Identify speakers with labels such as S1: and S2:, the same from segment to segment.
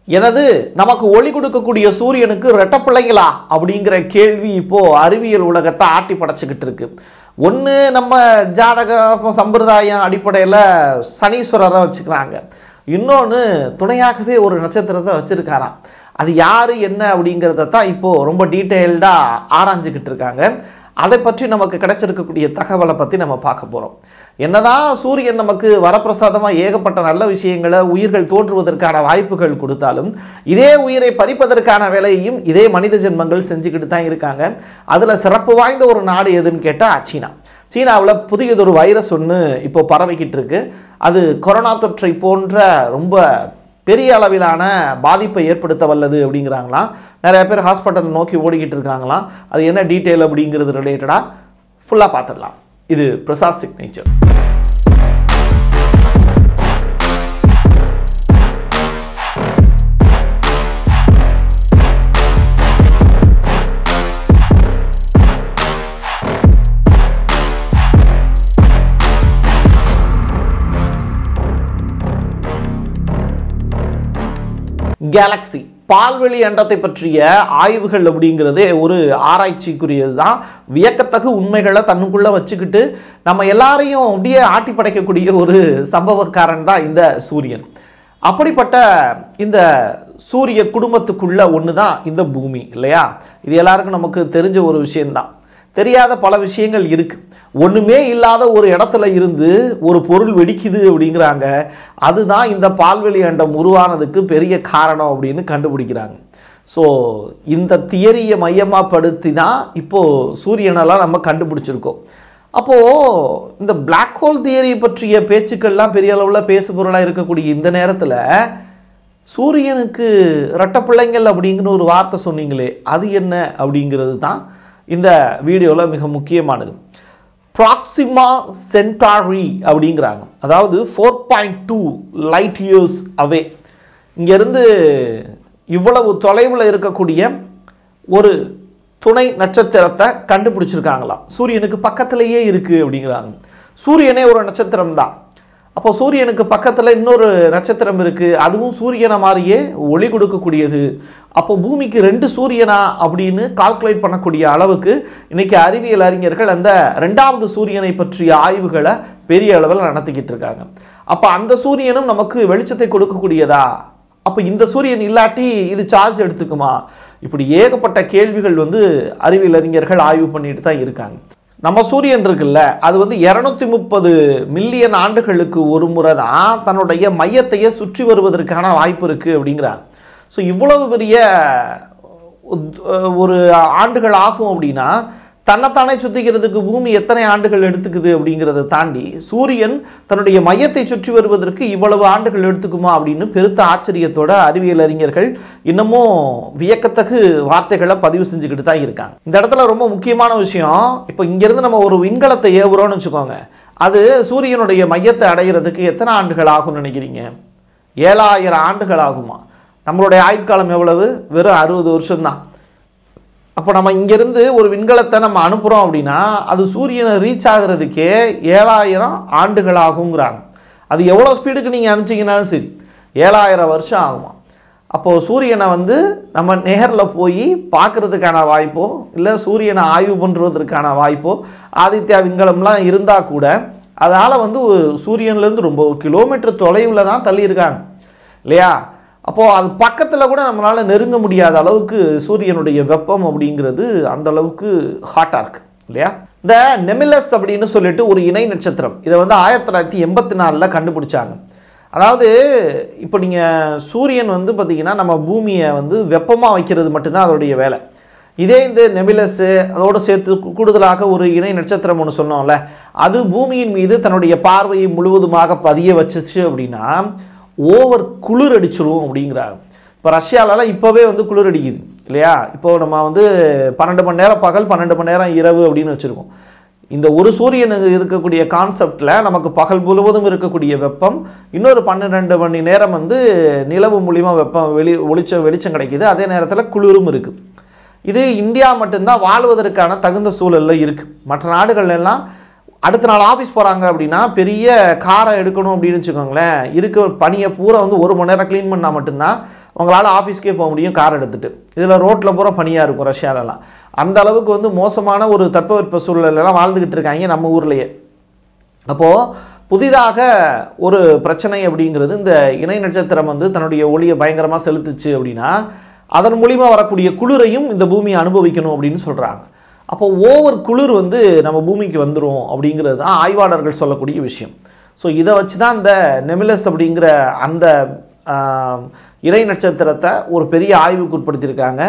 S1: எனது நமக்கு ஒளி கொடுக்கக்கூடிய சூரியனுக்கு ரெட்டப்பிள்ளைங்களா அப்படிங்கிற கேள்வி இப்போ அறிவியல் உலகத்தை ஆட்டி படைச்சிக்கிட்டு இருக்கு. ஒன்று நம்ம ஜாதக சம்பிரதாயம் அடிப்படையில் சனீஸ்வரரை வச்சுக்கிறாங்க, இன்னொன்று துணையாகவே ஒரு நட்சத்திரத்தை வச்சுருக்காராம். அது யார் என்ன அப்படிங்கிறத தான் இப்போது ரொம்ப டீட்டெயில்டாக ஆராய்ஞ்சிக்கிட்டு இருக்காங்க. அதை பற்றி நமக்கு கிடைச்சிருக்கக்கூடிய தகவலை பற்றி நம்ம பார்க்க போகிறோம். என்னதான் சூரியன் நமக்கு வரப்பிரசாதமாக ஏகப்பட்ட நல்ல விஷயங்களை உயிர்கள் தோன்றுவதற்கான வாய்ப்புகள் கொடுத்தாலும் இதே உயிரை பறிப்பதற்கான வேலையையும் இதே மனித ஜென்மங்கள் செஞ்சுக்கிட்டு தான் இருக்காங்க. அதில் சிறப்பு வாய்ந்த ஒரு நாடு எதுன்னு கேட்டால் சீனா. சீனாவில் புதியதொரு வைரஸ் ஒன்று இப்போ பரவிக்கிட்டு இருக்கு. அது கொரோனா தொற்றை போன்ற ரொம்ப பெரிய அளவிலான பாதிப்பை ஏற்படுத்த வல்லது அப்படிங்கிறாங்களாம். நிறைய பேர் ஹாஸ்பிட்டல் நோக்கி ஓடிக்கிட்டு இருக்காங்களாம். அது என்ன டீட்டெயில் அப்படிங்கிறது ரிலேட்டடாக ஃபுல்லாக பார்த்துடலாம். இது பிரசாத் சிக்னேச்சர். கேலக்சி பால்வெளி அண்டத்தை பற்றிய ஆய்வுகள் அப்படிங்கிறது ஒரு ஆராய்ச்சிக்குரியது தான். வியக்கத்தகு உண்மைகளை தன்னுக்குள்ளே வச்சுக்கிட்டு நம்ம எல்லாரையும் அப்படியே ஆட்டி படைக்கக்கூடிய ஒரு சம்பவக்காரன் தான் இந்த சூரியன். அப்படிப்பட்ட இந்த சூரிய குடும்பத்துக்குள்ள ஒன்று தான் இந்த பூமி இல்லையா? இது எல்லாருக்கும் நமக்கு தெரிஞ்ச ஒரு விஷயம்தான். தெரியாத பல விஷயங்கள் இருக்கு. ஒன்றுமே இல்லாத ஒரு இடத்துல இருந்து ஒரு பொருள் வெடிக்குது அப்படிங்கிறாங்க. அதுதான் இந்த பால்வெளி அண்டம் உருவானதுக்கு பெரிய காரணம் அப்படின்னு கண்டுபிடிக்கிறாங்க. ஸோ இந்த தியரியை மையமாக படுத்தி தான் இப்போது சூரியனெல்லாம் நம்ம கண்டுபிடிச்சிருக்கோம். அப்போது இந்த பிளாக் ஹோல் தியரி பற்றிய பேச்சுக்கள்லாம் பெரிய அளவில் பேசு பொருளாக இருக்கக்கூடிய இந்த நேரத்தில் சூரியனுக்கு ரெட்டப்பிள்ளைங்கள் அப்படிங்கிற ஒரு வார்த்தை சொன்னீங்களே, அது என்ன அப்படிங்கிறது தான் இந்த வீடியோவில் மிக முக்கியமானது. ப்ராக்சிமா சென்டாரி அப்படிங்கிறாங்க. அதாவது 4.2 லைட் இயர்ஸ் அவே. இங்கேருந்து இவ்வளவு தொலைவில் இருக்கக்கூடிய ஒரு துணை நட்சத்திரத்தை கண்டுபிடிச்சிருக்காங்களாம். சூரியனுக்கு பக்கத்திலேயே இருக்குது அப்படிங்கிறாங்க. சூரியனே ஒரு நட்சத்திரம் தான். அப்போ சூரியனுக்கு பக்கத்தில் இன்னொரு நட்சத்திரம் இருக்குது, அதுவும் சூரியனை மாதிரியே ஒளி கொடுக்கக்கூடியது. அப்போ பூமிக்கு 2 சூரியனா அப்படின்னு கால்குலேட் பண்ணக்கூடிய அளவுக்கு இன்னைக்கு அறிவியல் அறிஞர்கள் அந்த 2வது சூரியனை பற்றிய ஆய்வுகளை பெரிய அளவில் நடத்திக்கிட்டு இருக்காங்க. அப்போ அந்த சூரியனும் நமக்கு வெளிச்சத்தை கொடுக்கக்கூடியதா? அப்போ இந்த சூரியன் இல்லாட்டி இது சார்ஜ் எடுத்துக்குமா? இப்படி ஏகப்பட்ட கேள்விகள் அறிவியல் அறிஞர்கள் ஆய்வு பண்ணிட்டு தான் இருக்காங்க. நம்ம சூரியன் இருக்குல்ல, அது 230 மில்லியன் ஆண்டுகளுக்கு ஒரு முறை தான் தன்னுடைய மையத்தையே சுற்றி வருவதற்கான வாய்ப்பு இருக்குது அப்படிங்கிறாங்க. ஸோ இவ்வளவு பெரிய ஒரு ஆண்டுகள் ஆகும் அப்படின்னா தன்னைத்தானே சுற்றிக்கிறதுக்கு பூமி எத்தனை ஆண்டுகள் எடுத்துக்குது அப்படிங்கிறத தாண்டி சூரியன் தன்னுடைய மையத்தை சுற்றி வருவதற்கு இவ்வளவு ஆண்டுகள் எடுத்துக்குமா அப்படின்னு பெருத்த ஆச்சரியத்தோட அறிவியல் அறிஞர்கள் இன்னமும் வியக்கத்தகு வார்த்தைகளை பதிவு செஞ்சுக்கிட்டு தான் இருக்காங்க. இந்த இடத்துல ரொம்ப முக்கியமான விஷயம், இப்போ இங்கேருந்து நம்ம ஒரு விண்கலத்தை ஏவுறோம்னு வச்சுக்கோங்க, அது சூரியனுடைய மையத்தை அடைகிறதுக்கு எத்தனை ஆண்டுகள் ஆகும்னு நினைக்கிறீங்க? 7000 ஆண்டுகள் ஆகுமா? நம்மளுடைய ஆயுட்காலம் எவ்வளவு? வெறும் 60 வருஷம்தான். அப்போ நம்ம இங்கேருந்து ஒரு விண்கலத்தை நம்ம அனுப்புகிறோம் அப்படின்னா அது சூரியனை ரீச் ஆகிறதுக்கே 7000 ஆண்டுகள் ஆகுங்கிறாங்க. அது எவ்வளோ ஸ்பீடுக்கு நீங்கள் அனுப்பிச்சிங்கனாலும் சரி 7000 வருஷம் ஆகுமா? அப்போது சூரியனை நம்ம நேரில் போய் பார்க்குறதுக்கான வாய்ப்போ இல்லை சூரியனை ஆய்வு பண்ணுறதுக்கான வாய்ப்போ ஆதித்யா விண்கலம்லாம் இருந்தால் கூட அதால் சூரியன்லேருந்து ரொம்ப கிலோமீட்டர் தொலைவில் தான் தள்ளியிருக்காங்க இல்லையா? அப்போது அது பக்கத்தில் கூட நம்மளால் நெருங்க முடியாத அளவுக்கு சூரியனுடைய வெப்பம் அப்படிங்கிறது அந்த அளவுக்கு ஹாட்டாக இருக்குது இல்லையா? இந்த நெமிலஸ் அப்படின்னு சொல்லிட்டு ஒரு இணை நட்சத்திரம், இதை 1984 கண்டுபிடிச்சாங்க. அதாவது இப்போ நீங்கள் சூரியன் பார்த்தீங்கன்னா நம்ம பூமியை வெப்பமாக வைக்கிறது மட்டும்தான் அதோடைய வேலை. இதே இந்த நெமிலஸ்ஸு அதோடு சேர்த்து கூடுதலாக ஒரு இணை நட்சத்திரம் ஒன்று சொன்னோம்ல, அது பூமியின் மீது தன்னுடைய பார்வையை முழுவதுமாக பதிய வச்சிச்சு அப்படின்னா ஓவர் குளிர் அடிச்சிடும் அப்படிங்கிறாங்க. இப்போ ரஷ்யாலலாம் இப்போவே குளிர் அடிக்குது இல்லையா? இப்போது நம்ம 12 மணி நேரம் பகல் 12 மணி நேரம் இரவு அப்படின்னு வச்சுருக்கோம். இந்த ஒரு சூரியனுக்கு இருக்கக்கூடிய கான்செப்டில் நமக்கு பகல் முழுவதும் இருக்கக்கூடிய வெப்பம், இன்னொரு 12 மணி நேரம் நிலவு மூலிமா வெப்பம் வெளிச்சம் கிடைக்கிது. அதே நேரத்தில் குளிரும் இருக்குது. இது இந்தியா மட்டும்தான் வாழ்வதற்கான தகுந்த சூழலில் இருக்குது. மற்ற நாடுகள் எல்லாம் அடுத்த நாள் ஆஃபீஸ் போகிறாங்க அப்படின்னா பெரிய காரை எடுக்கணும் அப்படின்னு வச்சுக்கோங்களேன், இருக்க பனியை பூரா 1 மணி நேரம் க்ளீன் பண்ணால் மட்டும்தான் உங்களால் ஆஃபீஸ்க்கே போக முடியும் கார் எடுத்துகிட்டு. இதில் ரோட்டில் பூரா பனியாக இருக்கும் ரஷ்யாலலாம். அந்த அளவுக்கு வந்து மோசமான ஒரு தட்பவெட்ப சூழலெல்லாம் வாழ்ந்துக்கிட்டு இருக்காங்க நம்ம ஊர்லேயே. அப்போது புதிதாக ஒரு பிரச்சனை அப்படிங்கிறது, இந்த இணை நட்சத்திரம் வந்து தன்னுடைய ஒளியை பயங்கரமாக செலுத்துச்சு அப்படின்னா அதன் மூலிமா வரக்கூடிய குளிரையும் இந்த பூமியை அனுபவிக்கணும் அப்படின்னு சொல்கிறாங்க. அப்போ ஓவர் குளிர் வந்து நம்ம பூமிக்கு வந்துடும் அப்படிங்கிறது தான் ஆய்வாளர்கள் சொல்லக்கூடிய விஷயம். ஸோ இதை வச்சு தான் இந்த நெமிலஸ் அப்படிங்கிற அந்த இறை நட்சத்திரத்தை ஒரு பெரிய ஆய்வுக்கு உட்படுத்தியிருக்காங்க.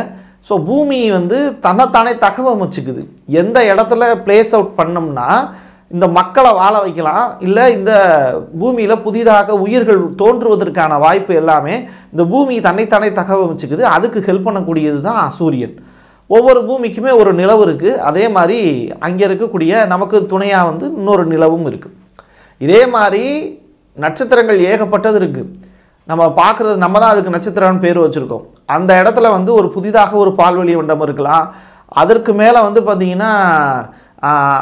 S1: ஸோ பூமி வந்து தன்னைத்தானே தகவமைச்சுக்குது. எந்த இடத்துல பிளேஸ் அவுட் பண்ணோம்னா இந்த மக்களை வாழ வைக்கலாம், இல்லை இந்த பூமியில் புதிதாக உயிர்கள் தோன்றுவதற்கான வாய்ப்பு எல்லாமே இந்த பூமி தன்னைத்தானே தகவமைச்சுக்குது. அதுக்கு ஹெல்ப் பண்ணக்கூடியது தான் சூரியன். ஒவ்வொரு பூமிக்குமே ஒரு நிலவு இருக்குது. அதே மாதிரி அங்கே இருக்கக்கூடிய நமக்கு துணையாக வந்து இன்னொரு நிலவும் இருக்குது. இதே மாதிரி நட்சத்திரங்கள் ஏகப்பட்டது இருக்குது. நம்ம பார்க்குறது, நம்ம தான் அதுக்கு நட்சத்திரம்னு பேர் வச்சுருக்கோம். அந்த இடத்துல வந்து ஒரு புதிதாக ஒரு பால்வெளி மண்டபம் இருக்கலாம். அதற்கு மேலே வந்து பார்த்திங்கன்னா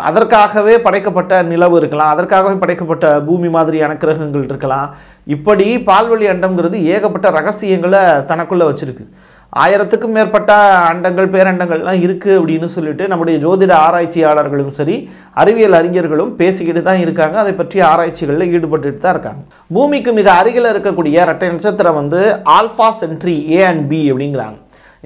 S1: அதற்காகவே படைக்கப்பட்ட நிலவு இருக்கலாம், அதற்காகவே படைக்கப்பட்ட பூமி மாதிரியான கிரகங்கள் இருக்கலாம். இப்படி பால்வெளி அண்டம்ங்கிறது ஏகப்பட்ட ரகசியங்களை தனக்குள்ளே வச்சுருக்கு. 1000க்கும் மேற்பட்ட அண்டங்கள் பேரண்டங்கள்லாம் இருக்குது அப்படின்னு சொல்லிட்டு நம்முடைய ஜோதிட ஆராய்ச்சியாளர்களும் சரி அறிவியல் அறிஞர்களும் பேசிக்கிட்டு தான் இருக்காங்க. அதை பற்றி ஆராய்ச்சிகளில் ஈடுபட்டுட்டு தான் இருக்காங்க. பூமிக்கு மிக அருகில் இருக்கக்கூடிய இரட்டை நட்சத்திரம் வந்து alpha sentry A and B அப்படிங்கிறாங்க.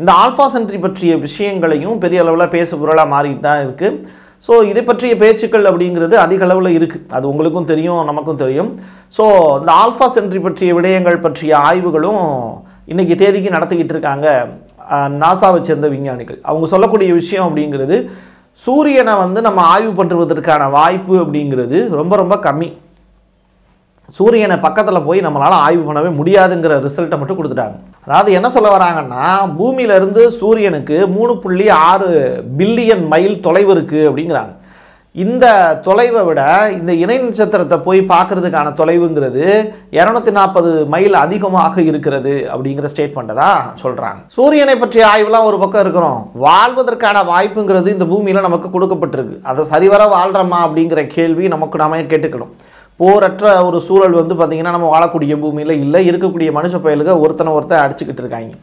S1: இந்த ஆல்ஃபா சென்ட்ரி பற்றிய விஷயங்களையும் பெரிய அளவில் பேசு பொருளாக மாறிட்டு தான் இருக்குது. ஸோ இதை பற்றிய பேச்சுக்கள் அப்படிங்கிறது அதிக அளவில் இருக்குது. அது உங்களுக்கும் தெரியும், நமக்கும் தெரியும். ஸோ இந்த ஆல்ஃபா சென்ட்ரி பற்றிய விடயங்கள் பற்றிய ஆய்வுகளும் இன்றைக்கி தேதிக்கு நடத்திக்கிட்டு இருக்காங்க நாசாவை சேர்ந்த விஞ்ஞானிகள். அவங்க சொல்லக்கூடிய விஷயம் அப்படிங்கிறது, சூரியனை வந்து நம்ம ஆய்வு பண்ணுறதுக்கான வாய்ப்பு அப்படிங்கிறது ரொம்ப ரொம்ப கம்மி. சூரியனை பக்கத்தில் போய் நம்மளால் ஆய்வு பண்ணவே முடியாதுங்கிற ரிசல்ட்டை மட்டும் கொடுத்துட்டாங்க. அதாவது என்ன சொல்ல வராங்கன்னா, பூமியிலேருந்து சூரியனுக்கு 3.6 பில்லியன் மைல் தொலைவு இருக்குது அப்படிங்கிறாங்க. இந்த தொலைவை விட இந்த இணை நட்சத்திரத்தை போய் பார்க்கறதுக்கான தொலைவுங்கிறது 240 மைல் அதிகமாக இருக்கிறது அப்படிங்கிற ஸ்டேட்மெண்ட்டை தான் சொல்கிறாங்க. சூரியனை பற்றிய ஆய்வுலாம் ஒரு பக்கம் இருக்கிறோம், வாழ்வதற்கான வாய்ப்புங்கிறது இந்த பூமியில் நமக்கு கொடுக்கப்பட்டிருக்கு. அதை சரிவர வாழ்கிறோமா அப்படிங்கிற கேள்வி நமக்கு நாம கேட்டுக்கணும். போரற்ற ஒரு சூழல் வந்து பார்த்திங்கன்னா நம்ம வாழக்கூடிய பூமியில் இல்லை, இருக்கக்கூடிய மனுஷ பயலுக ஒருத்தனை அடிச்சுக்கிட்டு இருக்காங்க.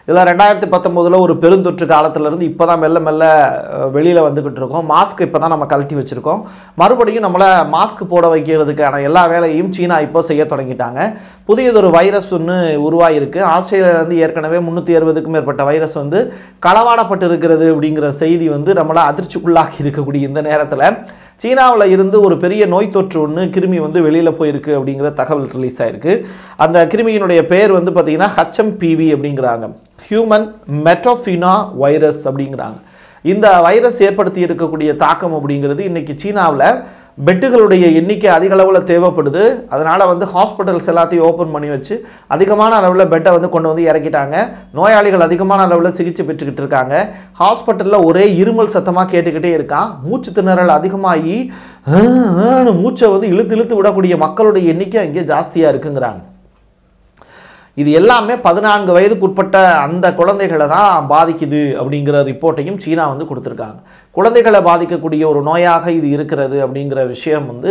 S1: இதில் 2019 ஒரு பெருந்தொற்று காலத்திலேருந்து இப்போ தான் மெல்ல மெல்ல வெளியில் வந்துக்கிட்டு இருக்கோம். மாஸ்க் இப்போ தான் நம்ம கழட்டி வச்சுருக்கோம். மறுபடியும் நம்மளை மாஸ்க் போட வைக்கிறதுக்கான எல்லா வேலையும் சீனா இப்போ செய்ய தொடங்கிட்டாங்க. புதியதொரு வைரஸ் ஒன்று உருவாகிருக்கு. ஆஸ்திரேலியாவிலேருந்து ஏற்கனவே 360க்கும் மேற்பட்ட வைரஸ் வந்து களவாடப்பட்டு இருக்கிறது அப்படிங்கிற செய்தி வந்து நம்மளை அதிர்ச்சிக்குள்ளாகி இருக்கக்கூடிய இந்த நேரத்தில் சீனாவில் இருந்து ஒரு பெரிய நோய் தொற்று ஒன்று கிருமி வந்து வெளியில் போயிருக்கு அப்படிங்கிற தகவல் ரிலீஸ் ஆகிருக்கு. அந்த கிருமியினுடைய பேர் வந்து பார்த்திங்கன்னா HMPV அப்படிங்கிறாங்க, ஹியூமன் மெட்டோஃபினா வைரஸ் அப்படிங்கிறாங்க. இந்த வைரஸ் ஏற்படுத்தி இருக்கக்கூடிய தாக்கம் அப்படிங்கிறது இன்றைக்கி சீனாவில் பெட்டுகளுடைய எண்ணிக்கை அதிக அளவில் தேவைப்படுது. அதனால் வந்து ஹாஸ்பிட்டல்ஸ் எல்லாத்தையும் ஓப்பன் பண்ணி வச்சு அதிகமான அளவில் பெட்டை வந்து கொண்டு வந்து இறக்கிட்டாங்க. நோயாளிகள் அதிகமான அளவில் சிகிச்சை பெற்றுக்கிட்டு இருக்காங்க. ஹாஸ்பிட்டலில் ஒரே இருமல் சத்தமாக கேட்டுக்கிட்டே இருக்கான். மூச்சு திணறல் அதிகமாகி மூச்சை வந்து இழுத்து விடக்கூடிய மக்களுடைய எண்ணிக்கை அங்கே ஜாஸ்தியாக இருக்குங்கிறாங்க. இது எல்லாமே 14 வயதுக்கு உட்பட்ட அந்த குழந்தைகளை தான் பாதிக்குது அப்படிங்கிற ரிப்போர்ட்டையும் சீனா வந்து கொடுத்துருக்காங்க. குழந்தைகளை பாதிக்கக்கூடிய ஒரு நோயாக இது இருக்கிறது அப்படிங்கிற விஷயம் வந்து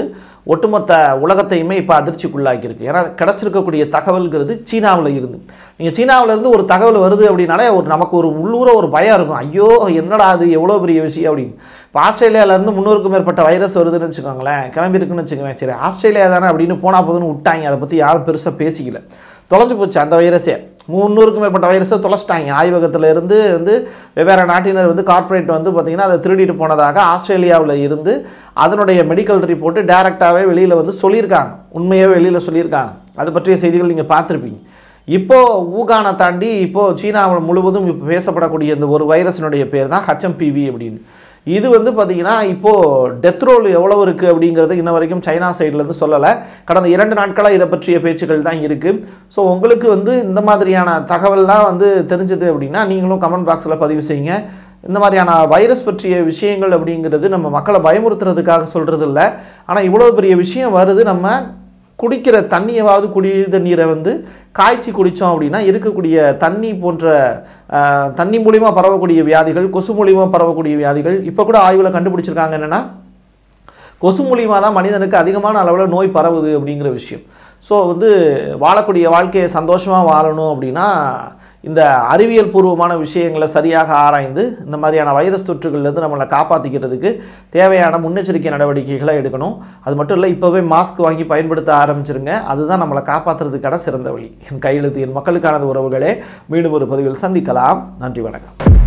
S1: ஒட்டுமொத்த உலகத்தையுமே இப்போ அதிர்ச்சிக்குள்ளாக்கியிருக்கு. ஏன்னா கிடச்சிருக்கக்கூடிய தகவல்கிறது சீனாவில் இருந்து. நீங்கள் சீனாவிலேருந்து ஒரு தகவல் வருது அப்படின்னாலே நமக்கு ஒரு உள்ளூர ஒரு பயம் இருக்கும். ஐயோ என்னடா அது எவ்வளோ பெரிய விஷயம் அப்படின்னு. இப்போ ஆஸ்திரேலியாவிலேருந்து 300க்கும் மேற்பட்ட வைரஸ் வருதுன்னு வச்சுக்கோங்களேன், கிளம்பியிருக்குன்னு வச்சுக்கோங்களேன். சரி ஆஸ்திரேலியா தானே அப்படின்னு போனால் போதுன்னு விட்டாங்க. அதை பற்றி யாரும் பெருசாக பேசிக்கல. தொலைஞ்சு போச்சு அந்த வைரஸே. 300க்கும் மேற்பட்ட வைரஸை தொலைச்சிட்டாங்க. ஆய்வகத்தில் இருந்து வந்து வெவ்வேறு நாட்டினர் வந்து கார்ப்பரேட் வந்து பார்த்திங்கன்னா அதை திருடிட்டு போனதாக ஆஸ்திரேலியாவில் இருந்து அதனுடைய மெடிக்கல் ரிப்போர்ட்டு டைரெக்டாகவே வெளியில் வந்து சொல்லியிருக்காங்க. உண்மையாகவே வெளியில் சொல்லியிருக்காங்க. அது பற்றிய செய்திகள் நீங்கள் பார்த்துருப்பீங்க. இப்போது ஊகானை தாண்டி இப்போது சீனாவில் முழுவதும் இப்போ பேசப்படக்கூடிய இந்த ஒரு வைரஸினுடைய பேர் தான் HMPV அப்படின்னு. இது வந்து பார்த்திங்கன்னா இப்போது டெத் ரோல் எவ்வளோ இருக்குது அப்படிங்கிறது இன்ன வரைக்கும் சைனா சைட்லேருந்து சொல்லலை. கடந்த 2 நாட்களாக இதை பற்றிய பேச்சுக்கள் தான் இருக்குது. ஸோ உங்களுக்கு வந்து இந்த மாதிரியான தகவல்லாம் வந்து தெரிஞ்சது அப்படின்னா நீங்களும் கமெண்ட் பாக்ஸில் பதிவு செய்யுங்க. இந்த மாதிரியான வைரஸ் பற்றிய விஷயங்கள் அப்படிங்கிறது நம்ம மக்களை பயமுறுத்துறதுக்காக சொல்கிறது இல்லை. ஆனால் இவ்வளோ பெரிய விஷயம் வருது. நம்ம குடிக்கிற தண்ணியாவது குடி தண்ணீரை வந்து காய்ச்சி குடித்தோம் அப்படின்னா இருக்கக்கூடிய தண்ணி போன்ற தண்ணி மூலிமா பரவக்கூடிய வியாதிகள், கொசு மூலிமா பரவக்கூடிய வியாதிகள் இப்போ கூட ஆய்வில் கண்டுபிடிச்சிருக்காங்க. என்னென்னா கொசு மூலிமா தான் மனிதனுக்கு அதிகமான அளவில் நோய் பரவுது அப்படிங்கிற விஷயம். ஸோ வந்து வாழக்கூடிய வாழ்க்கையை சந்தோஷமாக வாழணும் அப்படின்னா இந்த அறிவியல் பூர்வமான விஷயங்களை சரியாக ஆராய்ந்து இந்த மாதிரியான வைரஸ் தொற்றுகள்லேருந்து நம்மளை காப்பாற்றிக்கிறதுக்கு தேவையான முன்னெச்சரிக்கை நடவடிக்கைகளை எடுக்கணும். அது மட்டும் இல்லை, இப்போவே மாஸ்க் வாங்கி பயன்படுத்த ஆரம்பிச்சிருங்க. அதுதான் நம்மளை காப்பாற்றுறதுக்கான சிறந்த வழி. என் கையெழுத்து என் மக்களுக்கானது உறவுகளே. மீண்டும் ஒரு பதிவில் சந்திக்கலாம். நன்றி, வணக்கம்.